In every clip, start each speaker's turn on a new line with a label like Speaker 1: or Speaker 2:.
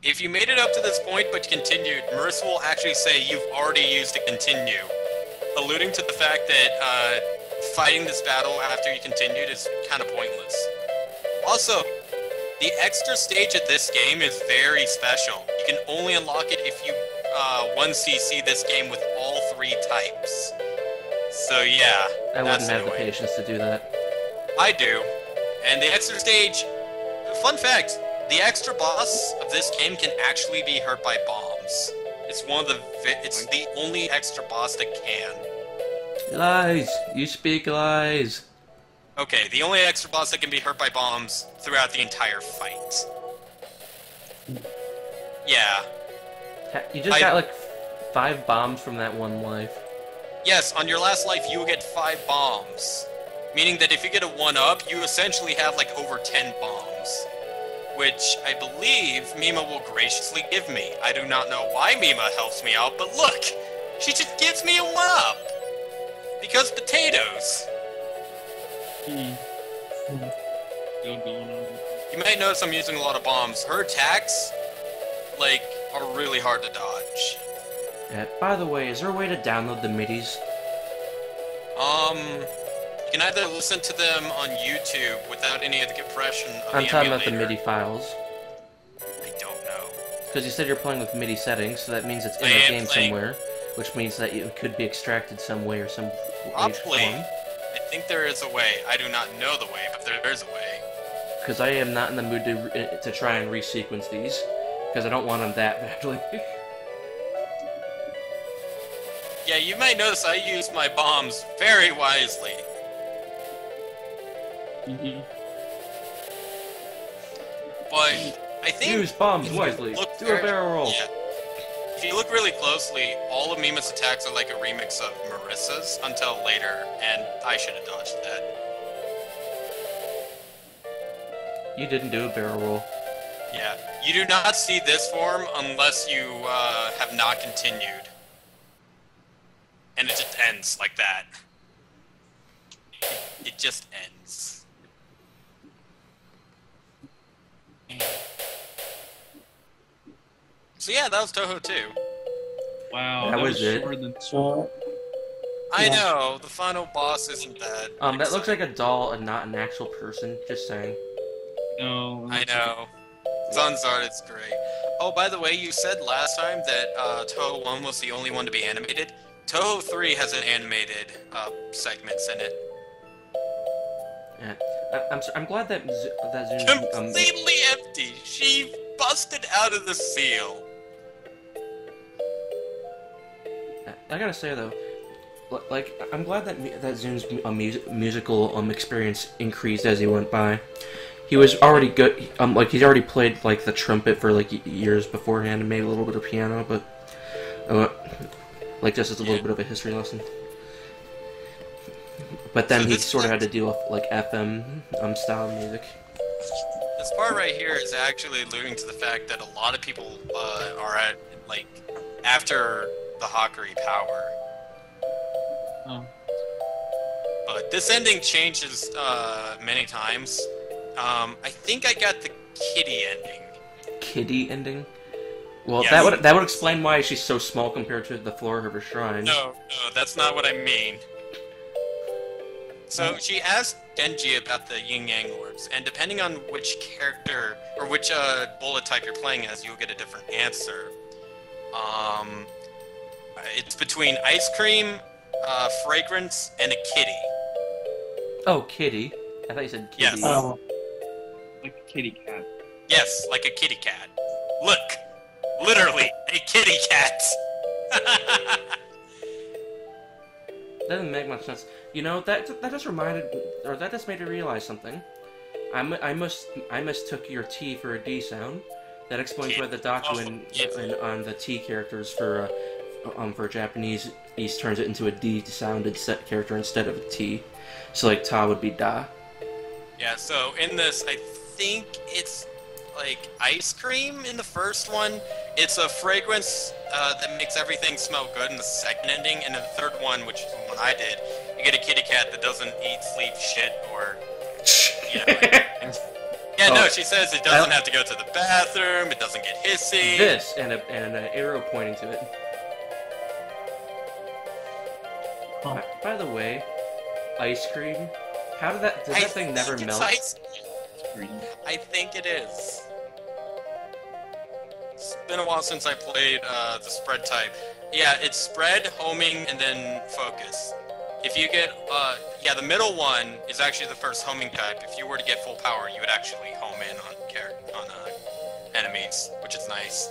Speaker 1: If you made it up to this point but continued, Marissa will actually say you've already used a continue, alluding to the fact that fighting this battle after you continued is kind of pointless. Also, the extra stage of this game is very special. You can only unlock it if you 1cc this game with all 3 types. So yeah,
Speaker 2: I wouldn't have the patience to do that.
Speaker 1: I do. And the extra stage, fun fact, the extra boss of this game can actually be hurt by bombs. It's it's the only extra boss that can.
Speaker 2: Lies! You speak lies!
Speaker 1: Okay, the only extra boss that can be hurt by bombs throughout the entire fight. Yeah.
Speaker 2: You just got like 5 bombs from that one life.
Speaker 1: Yes, on your last life you will get 5 bombs. Meaning that if you get a 1-up, you essentially have like over 10 bombs. Which I believe Mima will graciously give me. I do not know why Mima helps me out, but look! She just gives me a 1-up! Because potatoes! You might notice I'm using a lot of bombs. Her attacks, like, are really hard to dodge.
Speaker 2: Yeah, by the way, is there a way to download the MIDIs?
Speaker 1: You can either listen to them on YouTube without any of the compression of the
Speaker 2: I'm talking about the
Speaker 1: emulator.
Speaker 2: MIDI files.
Speaker 1: I don't know.
Speaker 2: Because you said you're playing with MIDI settings, so that means it's in the game somewhere, which means that it could be extracted some way or some
Speaker 1: Probably.
Speaker 2: form.
Speaker 1: I think there is a way. I do not know the way, but there is a way.
Speaker 2: Because I am not in the mood to try and resequence these, because I don't want them that badly.
Speaker 1: Yeah, you might notice I use my bombs very wisely. But I think
Speaker 2: Use bombs wisely. Do a barrel roll.
Speaker 1: Yeah. If you look really closely, all of Mima's attacks are like a remix of Marissa's until later, and I should have dodged that.
Speaker 2: You didn't do a barrel roll.
Speaker 1: Yeah. You do not see this form unless you have not continued. And it just ends like that. It just ends. So yeah, that was Touhou 2.
Speaker 3: Wow,
Speaker 2: That was it.
Speaker 3: shorter than
Speaker 1: I know, the final boss isn't that
Speaker 2: That looks like a doll and not an actual person, just saying.
Speaker 3: No.
Speaker 1: I know. Sun's art, it's great. Oh, by the way, you said last time that Touhou 1 was the only one to be animated. Touhou 3 has an animated segments in it.
Speaker 2: Yeah. I'm glad that Zoom...
Speaker 1: Completely empty! She busted out of the seal!
Speaker 2: I gotta say though, like I'm glad that Zoom's musical experience increased as he went by. He was already good. Like he's already played like the trumpet for like years beforehand and made a little bit of piano, but like just as a little bit of a history lesson. But then he sort of had to deal with like FM style music.
Speaker 1: This part right here is actually alluding to the fact that a lot of people are at like after the Hakurei power.
Speaker 3: Oh.
Speaker 1: But this ending changes many times. I think I got the kitty ending.
Speaker 2: Kitty ending? Well,
Speaker 1: Yes.
Speaker 2: that would explain why she's so small compared to the floor of her shrine.
Speaker 1: No, that's not what I mean. So she asked Genji about the Yin Yang Lords, and depending on which character or which bullet type you're playing as, you'll get a different answer. It's between ice cream, fragrance, and a kitty.
Speaker 2: Oh, kitty. I thought you said kitty.
Speaker 1: Yes.
Speaker 3: Oh. Like a kitty cat.
Speaker 1: Yes, like a kitty cat. Look, literally a kitty cat.
Speaker 2: Doesn't make much sense. You know, that just reminded, or that just made me realize something. I mistook your T for a D sound. That explains why the Daku on the T characters for Japanese turns it into a D sounded set character instead of a T. So like Ta would be Da.
Speaker 1: Yeah. So in this, I think it's like ice cream in the first one. It's a fragrance that makes everything smell good in the second ending, and in the third one, which is the one I did, you get a kitty cat that doesn't eat, sleep, shit, or you know. Yeah,
Speaker 2: Oh.
Speaker 1: no, she says it doesn't have to go to the bathroom, it doesn't get hissy.
Speaker 2: This, and an arrow pointing to it.
Speaker 3: Huh.
Speaker 2: By the way, ice cream. Does that thing never
Speaker 1: think it's
Speaker 2: melt?
Speaker 1: ice-
Speaker 3: Green.
Speaker 1: I think it is. It's been a while since I played the spread type. Yeah, it's spread, homing, and then focus. If you get, the middle one is actually the first homing type. If you were to get full power, you would actually home in on enemies, which is nice.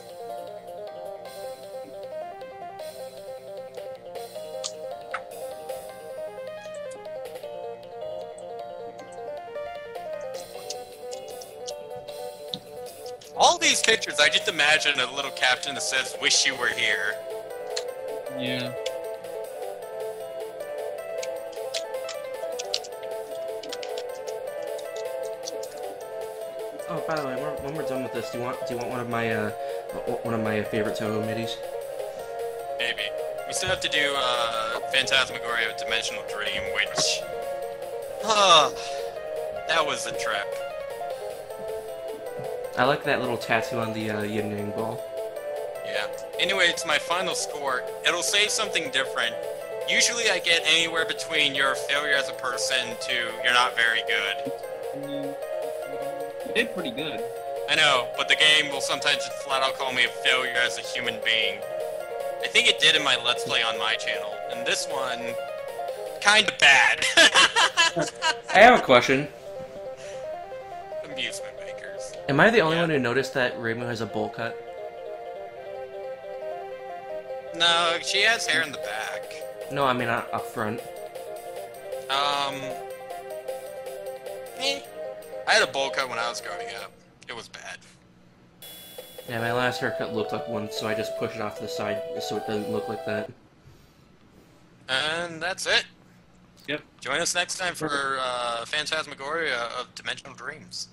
Speaker 1: All these pictures, I just imagine a little caption that says, "Wish you were here."
Speaker 3: Yeah.
Speaker 2: Oh, by the way, when we're done with this, do you want one of my favorite Touhou midis?
Speaker 1: Maybe. We still have to do Phantasmagoria Dimensional Dream, which... that was a trip.
Speaker 2: I like that little tattoo on the yin yang ball.
Speaker 1: Yeah. Anyway, it's my final score. It'll say something different. Usually I get anywhere between you're a failure as a person to you're not very good.
Speaker 3: You did pretty good.
Speaker 1: I know, but the game will sometimes just flat out call me a failure as a human being. I think it did in my Let's Play on my channel, and this one, kinda bad.
Speaker 2: I have a question.
Speaker 1: Amusement makers.
Speaker 2: Am I the only
Speaker 1: Yeah.
Speaker 2: one who noticed that Reimu has a bowl cut?
Speaker 1: No, she has hair in the back.
Speaker 2: No, I mean up front.
Speaker 1: I had a bowl cut when I was growing up. It was bad.
Speaker 2: Yeah, my last haircut looked like one, so I just pushed it off to the side so it doesn't look like that.
Speaker 1: And that's it.
Speaker 3: Yep.
Speaker 1: Join us next time for Phantasmagoria of Dimensional Dreams.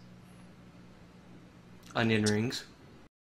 Speaker 2: Onion rings.